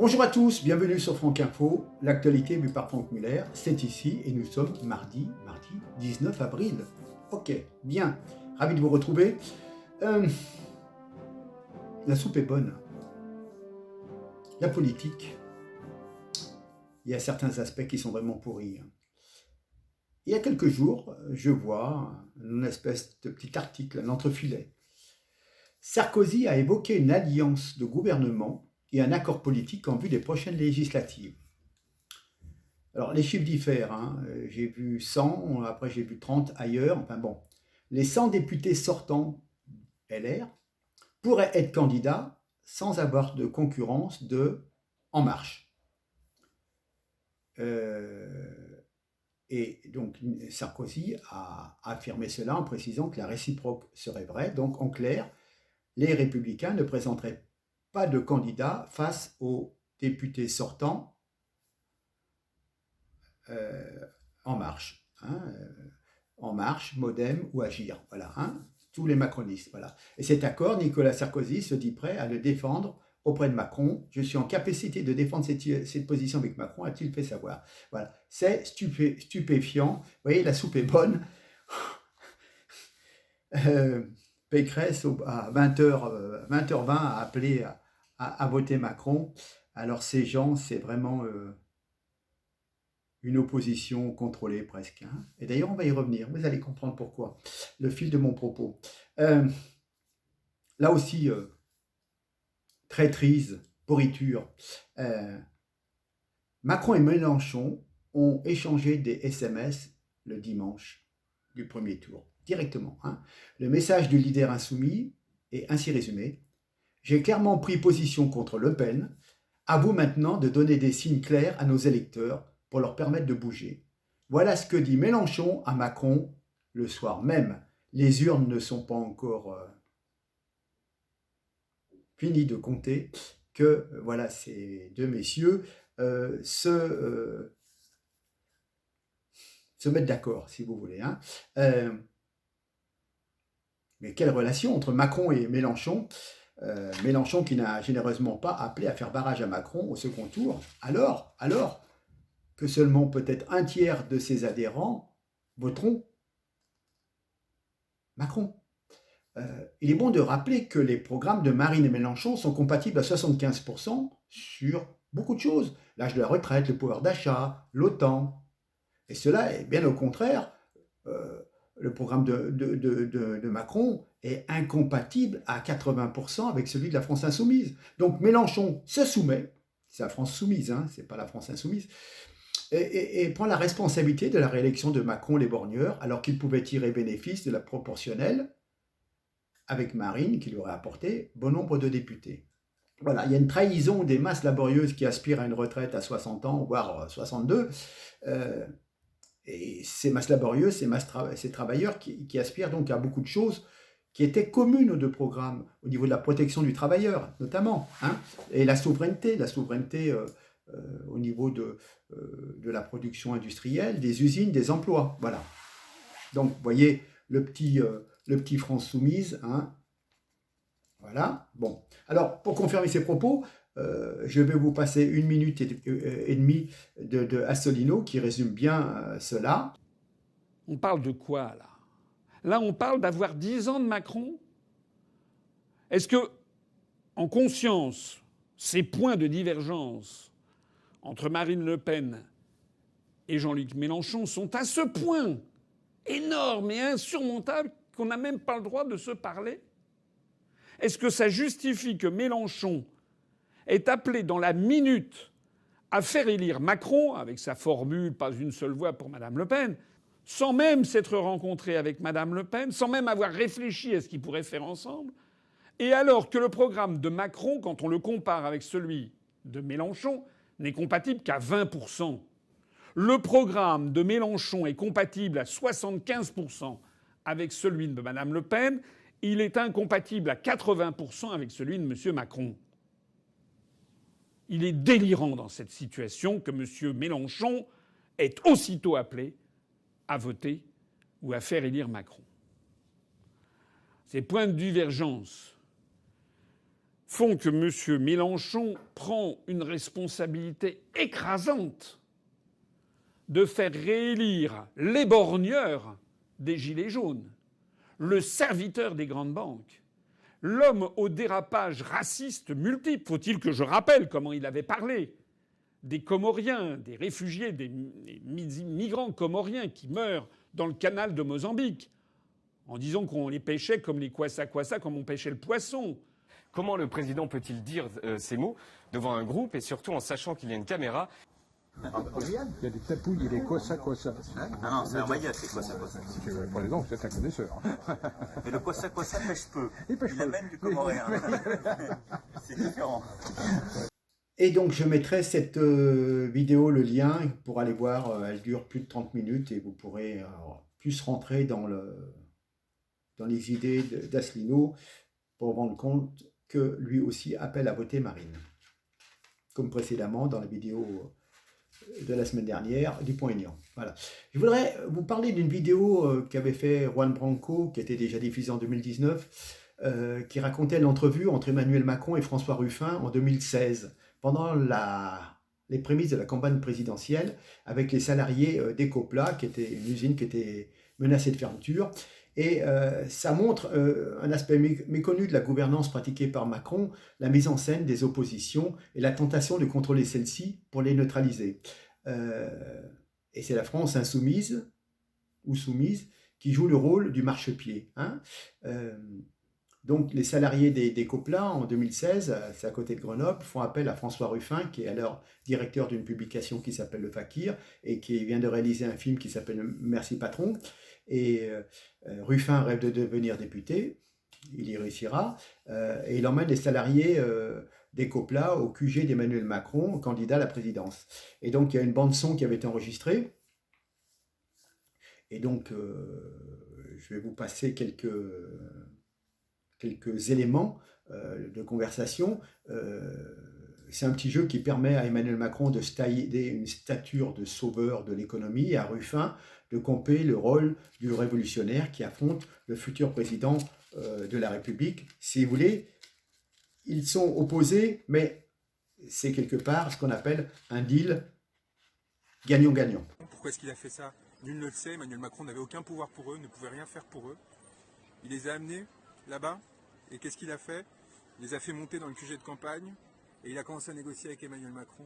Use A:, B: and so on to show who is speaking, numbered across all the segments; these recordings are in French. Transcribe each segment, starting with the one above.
A: Bonjour à tous, bienvenue sur Franck Info, l'actualité vue par Franck Muller, c'est ici et nous sommes mardi 19 avril. Ok, bien, ravi de vous retrouver. La soupe est bonne. La politique, il y a certains aspects qui sont vraiment pourris. Il y a quelques jours, je vois une espèce de petit article, un entrefilet. Sarkozy a évoqué une alliance de gouvernement et un accord politique en vue des prochaines législatives. Alors, les chiffres diffèrent. J'ai vu 100, après j'ai vu 30 ailleurs. Enfin bon, les 100 députés sortants LR pourraient être candidats sans avoir de concurrence de En Marche. Et donc, Sarkozy a affirmé cela en précisant que la réciproque serait vraie. Donc, en clair, les Républicains ne présenteraient pas de candidat face aux députés sortants En Marche. En Marche, Modem ou Agir. Voilà, tous les macronistes. Voilà. Et cet accord, Nicolas Sarkozy se dit prêt à le défendre auprès de Macron. Je suis en capacité de défendre cette position avec Macron, a-t-il fait savoir. Voilà. C'est stupéfiant. Vous voyez, la soupe est bonne. Pécresse, à 20h20, a appelé à voter Macron. Alors ces gens, c'est vraiment une opposition contrôlée presque. Et d'ailleurs, on va y revenir. Vous allez comprendre pourquoi. Le fil de mon propos. Là aussi, traîtrise, pourriture. Macron et Mélenchon ont échangé des SMS le dimanche du premier tour, directement. Le message du leader insoumis est ainsi résumé. J'ai clairement pris position contre Le Pen. À vous maintenant de donner des signes clairs à nos électeurs pour leur permettre de bouger. Voilà ce que dit Mélenchon à Macron le soir même. Les urnes ne sont pas encore finies de compter, que voilà, ces deux messieurs se mettent d'accord, si vous voulez. Mais quelle relation entre Macron et Mélenchon, Mélenchon qui n'a généreusement pas appelé à faire barrage à Macron au second tour, alors que seulement peut-être un tiers de ses adhérents voteront Macron. Il est bon de rappeler que les programmes de Marine et Mélenchon sont compatibles à 75% sur beaucoup de choses. L'âge de la retraite, le pouvoir d'achat, l'OTAN. Et cela est bien au contraire, le programme de Macron est incompatible à 80% avec celui de la France insoumise. Donc Mélenchon se soumet, c'est la France soumise, c'est pas la France insoumise, et prend la responsabilité de la réélection de Macron les borgneurs, alors qu'il pouvait tirer bénéfice de la proportionnelle avec Marine, qui lui aurait apporté bon nombre de députés. Voilà, il y a une trahison des masses laborieuses qui aspirent à une retraite à 60 ans, voire 62, et ces masses laborieuses, ces travailleurs qui aspirent donc à beaucoup de choses qui étaient communes aux deux programmes, au niveau de la protection du travailleur, notamment, et la souveraineté au niveau de la production industrielle, des usines, des emplois. Voilà. Donc, vous voyez, le petit France soumise. Voilà. Bon. Alors, pour confirmer ces propos, je vais vous passer 1 minute et demie de Asselineau qui résume bien cela.
B: On parle de quoi, là ? Là, on parle d'avoir 10 ans de Macron ? Est-ce que, en conscience, ces points de divergence entre Marine Le Pen et Jean-Luc Mélenchon sont à ce point énormes et insurmontables qu'on n'a même pas le droit de se parler ? Est-ce que ça justifie que Mélenchon est appelé dans la minute à faire élire Macron, avec sa formule « pas une seule voix pour Madame Le Pen », sans même s'être rencontré avec Madame Le Pen, sans même avoir réfléchi à ce qu'ils pourraient faire ensemble, et alors que le programme de Macron, quand on le compare avec celui de Mélenchon, n'est compatible qu'à 20%. Le programme de Mélenchon est compatible à 75% avec celui de Madame Le Pen. Il est incompatible à 80% avec celui de M. Macron. Il est délirant dans cette situation que M. Mélenchon est aussitôt appelé à voter ou à faire élire Macron. Ces points de divergence font que M. Mélenchon prend une responsabilité écrasante de faire réélire l'éborgneur des Gilets jaunes, le serviteur des grandes banques, l'homme au dérapage raciste multiple. Faut-il que je rappelle comment il avait parlé des Comoriens, des réfugiés, des migrants comoriens qui meurent dans le canal de Mozambique, en disant qu'on les pêchait comme les kwassa-kwassa, comme on pêchait le poisson.
C: Comment le président peut-il dire ces mots devant un groupe et surtout en sachant qu'il y a une caméra?
D: Il y a des tapouilles et des kwassa-kwassa.
E: Ah non, c'est un maillot, c'est kwassa-kwassa.
D: Par exemple, vous êtes un connaisseur.
E: Mais le kwassa-kwassa pêche peu.
D: Il
E: amène du comoréen. C'est différent.
A: Et donc je mettrai cette vidéo, le lien, pour aller voir. Elle dure plus de 30 minutes et vous pourrez plus rentrer dans les idées d'Asselineau pour vous rendre compte que lui aussi appelle à voter Marine. Comme précédemment dans la vidéo de la semaine dernière, Dupont-Aignan. Voilà. Je voudrais vous parler d'une vidéo qu'avait fait Juan Branco, qui était déjà diffusée en 2019, qui racontait l'entrevue entre Emmanuel Macron et François Ruffin en 2016, pendant les prémices de la campagne présidentielle, avec les salariés d'Ecopla, qui était une usine qui était menacée de fermeture. Et ça montre un aspect méconnu de la gouvernance pratiquée par Macron, la mise en scène des oppositions et la tentation de contrôler celles-ci pour les neutraliser. Et c'est la France insoumise ou soumise qui joue le rôle du marchepied. Hein. Donc les salariés des Copla en 2016, c'est à côté de Grenoble, font appel à François Ruffin, qui est alors directeur d'une publication qui s'appelle Le Fakir et qui vient de réaliser un film qui s'appelle Merci Patron. Et Ruffin rêve de devenir député, il y réussira, et il emmène les salariés des Copla au QG d'Emmanuel Macron, candidat à la présidence. Et donc il y a une bande-son qui avait été enregistrée, et donc je vais vous passer quelques éléments de conversation. C'est un petit jeu qui permet à Emmanuel Macron de se tailler une stature de sauveur de l'économie et à Ruffin de camper le rôle du révolutionnaire qui affronte le futur président de la République. Si vous voulez, ils sont opposés, mais c'est quelque part ce qu'on appelle un deal gagnant-gagnant.
F: Pourquoi est-ce qu'il a fait ça? Nul ne le sait. Emmanuel Macron n'avait aucun pouvoir pour eux, ne pouvait rien faire pour eux. Il les a amenés là-bas, et qu'est-ce qu'il a fait? Il les a fait monter dans le QG de campagne, et il a commencé à négocier avec Emmanuel Macron.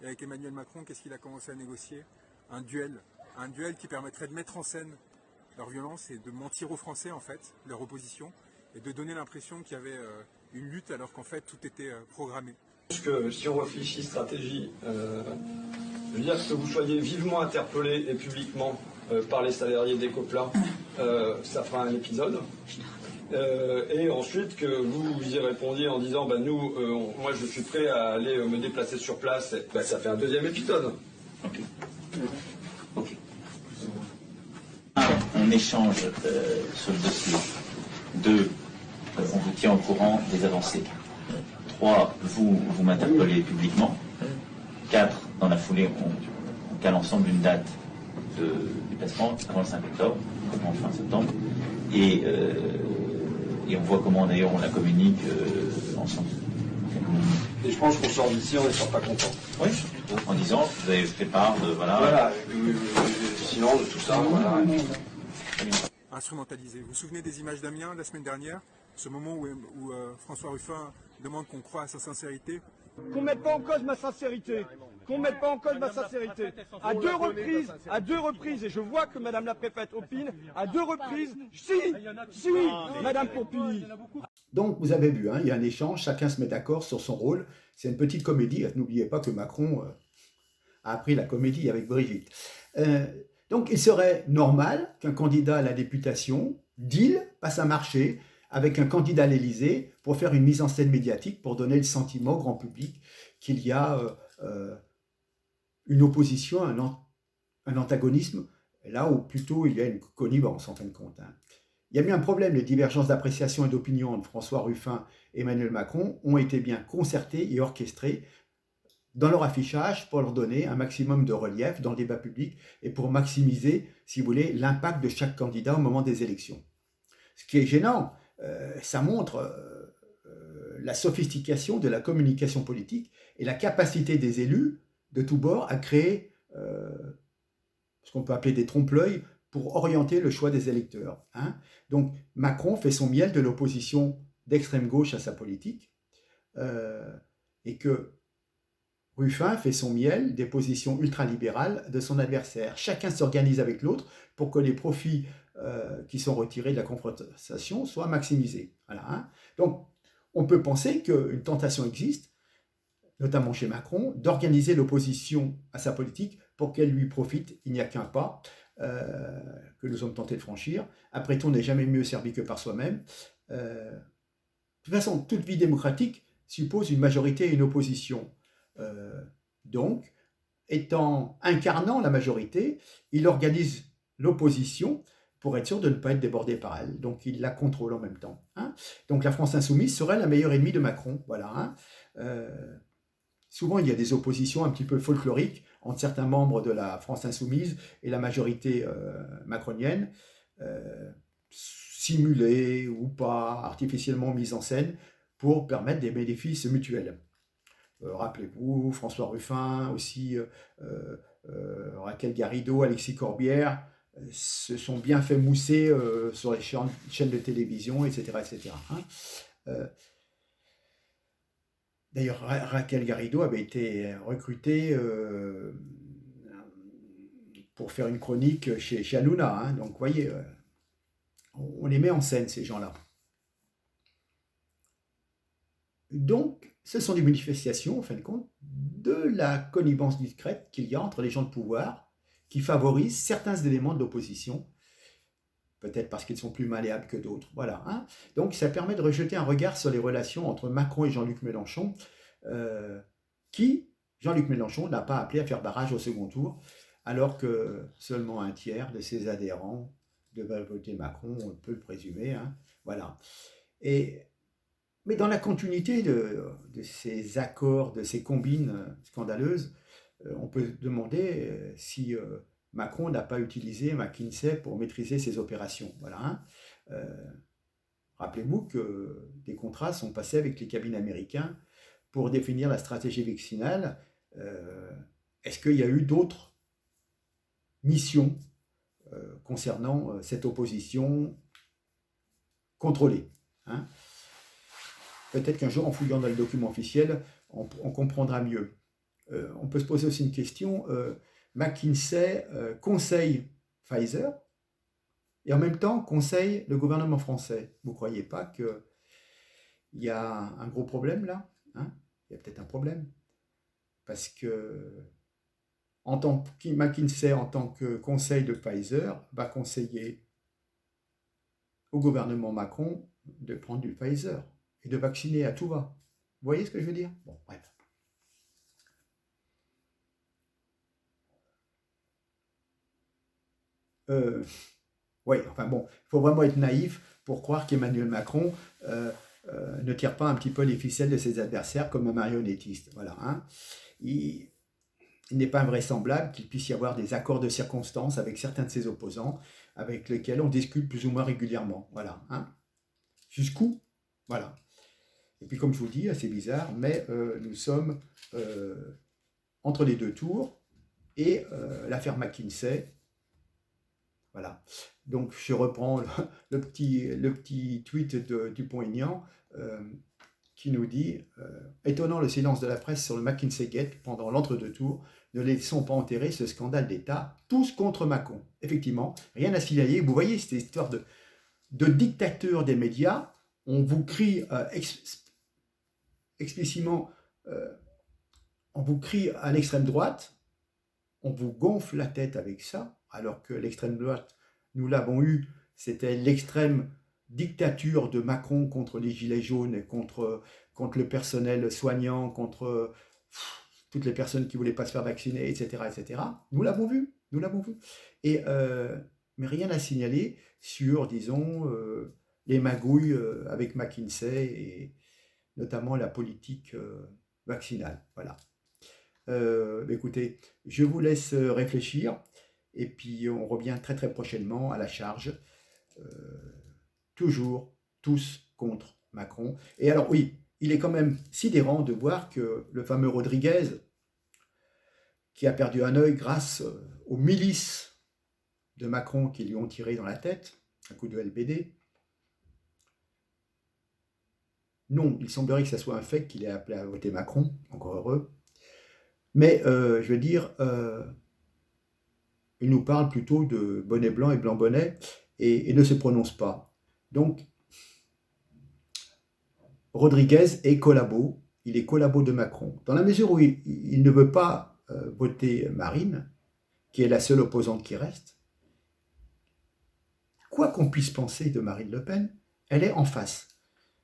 F: Et avec Emmanuel Macron, qu'est-ce qu'il a commencé à négocier? Un duel qui permettrait de mettre en scène leur violence et de mentir aux Français, en fait, leur opposition, et de donner l'impression qu'il y avait une lutte alors qu'en fait tout était programmé.
G: Je pense que si on réfléchit stratégie, je veux dire que vous soyez vivement interpellé et publiquement par les salariés d'Ecopla, ça fera un épisode. Et ensuite que vous y répondiez en disant moi je suis prêt à aller me déplacer sur place, ça fait un deuxième épisode.
E: Ok. On échange sur le dossier. 2, on vous tient au courant des avancées. 3, vous m'interpellez publiquement. 4, dans la foulée, on cale ensemble une date de déplacement avant le 5 octobre, avant le fin septembre. Et on voit comment d'ailleurs on la communique ensemble.
G: Et je pense qu'on sort d'ici, on ne sort pas content.
E: Oui, en disant, vous avez fait part de
G: silence de tout ça, voilà.
F: Instrumentalisé. Vous vous souvenez des images d'Amiens la semaine dernière? Ce moment où François Ruffin demande qu'on croie à sa sincérité.
H: Qu'on ne mette pas en cause ma sincérité. Qu'on ne mette pas en cause ma sincérité. À deux reprises, et je vois que Madame la préfète opine, à 2 reprises, si, Madame Pompili.
A: Donc vous avez vu, hein, il y a un échange, chacun se met d'accord sur son rôle. C'est une petite comédie. N'oubliez pas que Macron a appris la comédie avec Brigitte. Donc il serait normal qu'un candidat à la députation passe un marché avec un candidat à l'Élysée pour faire une mise en scène médiatique, pour donner le sentiment au grand public qu'il y a une opposition, un antagonisme, là où plutôt il y a une connivence en fin de compte. Hein. Il y a eu un problème, les divergences d'appréciation et d'opinion entre François Ruffin et Emmanuel Macron ont été bien concertées et orchestrées dans leur affichage pour leur donner un maximum de relief dans le débat public et pour maximiser, si vous voulez, l'impact de chaque candidat au moment des élections. Ce qui est gênant, ça montre la sophistication de la communication politique et la capacité des élus de tous bords à créer ce qu'on peut appeler des trompe-l'œil pour orienter le choix des électeurs. Hein. Donc Macron fait son miel de l'opposition d'extrême gauche à sa politique, et que Ruffin fait son miel des positions ultralibérales de son adversaire. Chacun s'organise avec l'autre pour que les profits qui sont retirés de la confrontation soient maximisés. Voilà, hein. Donc on peut penser qu'une tentation existe, notamment chez Macron, d'organiser l'opposition à sa politique pour qu'elle lui profite. Il n'y a qu'un pas que nous sommes tentés de franchir. Après tout, on n'est jamais mieux servi que par soi-même. De toute façon, toute vie démocratique suppose une majorité et une opposition. Donc, incarnant la majorité, il organise l'opposition pour être sûr de ne pas être débordé par elle. Donc, il la contrôle en même temps. Hein. Donc, la France insoumise serait la meilleure ennemie de Macron. Voilà. Hein. Souvent, il y a des oppositions un petit peu folkloriques entre certains membres de la France insoumise et la majorité macronienne, simulées ou pas, artificiellement mises en scène, pour permettre des bénéfices mutuels. Rappelez-vous, François Ruffin, aussi Raquel Garrido, Alexis Corbière, se sont bien fait mousser sur les chaînes de télévision, etc. etc. Hein. D'ailleurs, Raquel Garrido avait été recrutée pour faire une chronique chez Hanouna. Hein. Donc, vous voyez, on les met en scène, ces gens-là. Donc, ce sont des manifestations, en fin de compte, de la connivence discrète qu'il y a entre les gens de pouvoir qui favorisent certains éléments de l'opposition, peut-être parce qu'ils sont plus malléables que d'autres. Voilà. Hein. Donc, ça permet de rejeter un regard sur les relations entre Macron et Jean-Luc Mélenchon, qui, Jean-Luc Mélenchon, n'a pas appelé à faire barrage au second tour, alors que seulement un tiers de ses adhérents devaient voter Macron, on peut le présumer. Hein. Voilà. Mais dans la continuité de ces accords, de ces combines scandaleuses, on peut demander si Macron n'a pas utilisé McKinsey pour maîtriser ses opérations. Voilà. Hein. Rappelez-vous que des contrats sont passés avec les cabinets américains pour définir la stratégie vaccinale. Est-ce qu'il y a eu d'autres missions concernant cette opposition contrôlée, hein? Peut-être qu'un jour, en fouillant dans le document officiel, on comprendra mieux. On peut se poser aussi une question. McKinsey conseille Pfizer et en même temps conseille le gouvernement français. Vous ne croyez pas qu'il y a un gros problème là, hein? Il y a peut-être un problème. Parce que McKinsey, en tant que conseil de Pfizer, va conseiller au gouvernement Macron de prendre du Pfizer et de vacciner à tout va. Vous voyez ce que je veux dire? Bon, bref. Oui, enfin bon, il faut vraiment être naïf pour croire qu'Emmanuel Macron ne tire pas un petit peu les ficelles de ses adversaires comme un marionnettiste. Voilà. Hein. Il n'est pas invraisemblable qu'il puisse y avoir des accords de circonstances avec certains de ses opposants, avec lesquels on discute plus ou moins régulièrement. Voilà. Hein. Jusqu'où? Voilà. Et puis comme je vous dis, c'est bizarre, mais nous sommes entre les deux tours et l'affaire McKinsey. Voilà. Donc je reprends le petit tweet de Dupont-Aignan qui nous dit étonnant le silence de la presse sur le McKinsey Gate pendant l'entre-deux tours, ne laissons pas enterrer ce scandale d'État, tous contre Macron. Effectivement, rien à signaler. Vous voyez cette histoire de dictature des médias. On vous crie explicitement, on vous crie à l'extrême droite, on vous gonfle la tête avec ça, alors que l'extrême droite, nous l'avons eu, c'était l'extrême dictature de Macron contre les gilets jaunes, et contre le personnel soignant, contre toutes les personnes qui ne voulaient pas se faire vacciner, etc., etc. Nous l'avons vu. Et, mais rien à signaler sur, disons, les magouilles avec McKinsey et notamment la politique vaccinale. Voilà. Écoutez, je vous laisse réfléchir et puis on revient très très prochainement à la charge. Toujours tous contre Macron. Et alors oui, il est quand même sidérant de voir que le fameux Rodriguez, qui a perdu un œil grâce aux milices de Macron qui lui ont tiré dans la tête, un coup de LBD. Non, il semblerait que ce soit un fait qu'il ait appelé à voter Macron, encore heureux. Mais, je veux dire, il nous parle plutôt de bonnet blanc et blanc bonnet et ne se prononce pas. Donc, Rodriguez est collabo, il est collabo de Macron. Dans la mesure où il ne veut pas voter Marine, qui est la seule opposante qui reste, quoi qu'on puisse penser de Marine Le Pen, elle est en face.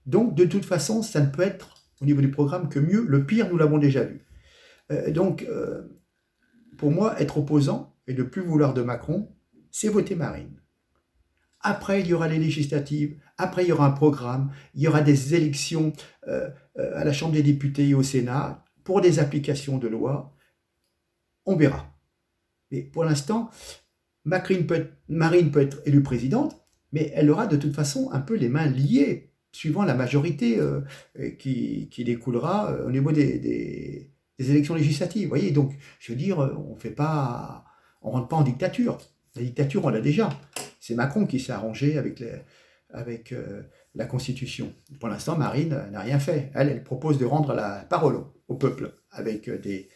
A: Donc, de toute façon, ça ne peut être, au niveau du programme, que mieux. Le pire, nous l'avons déjà vu. Donc, pour moi, être opposant et ne plus vouloir de Macron, c'est voter Marine. Après, il y aura les législatives. Après, il y aura un programme. Il y aura des élections à la Chambre des députés et au Sénat pour des applications de loi. On verra. Mais pour l'instant, Marine peut être élue présidente, mais elle aura de toute façon un peu les mains liées, suivant la majorité qui découlera au niveau des élections législatives. Vous voyez, donc, je veux dire, on rentre pas en dictature. La dictature, on l'a déjà. C'est Macron qui s'est arrangé avec la Constitution. Pour l'instant, Marine n'a rien fait. Elle propose de rendre la parole au peuple avec des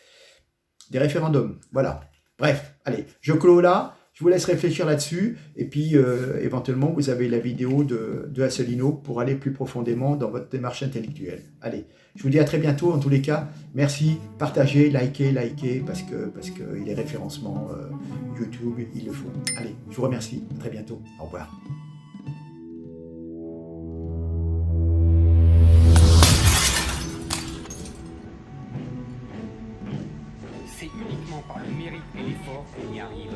A: référendums. Voilà. Bref, allez, je clôt là. Je vous laisse réfléchir là-dessus. Et puis, éventuellement, vous avez la vidéo de Asselineau pour aller plus profondément dans votre démarche intellectuelle. Allez, je vous dis à très bientôt. En tous les cas, merci. Partagez, likez, parce que les référencements YouTube, il le faut. Allez, je vous remercie. À très bientôt. Au revoir.
I: C'est uniquement par le mérite et l'effort qu'on y arrive.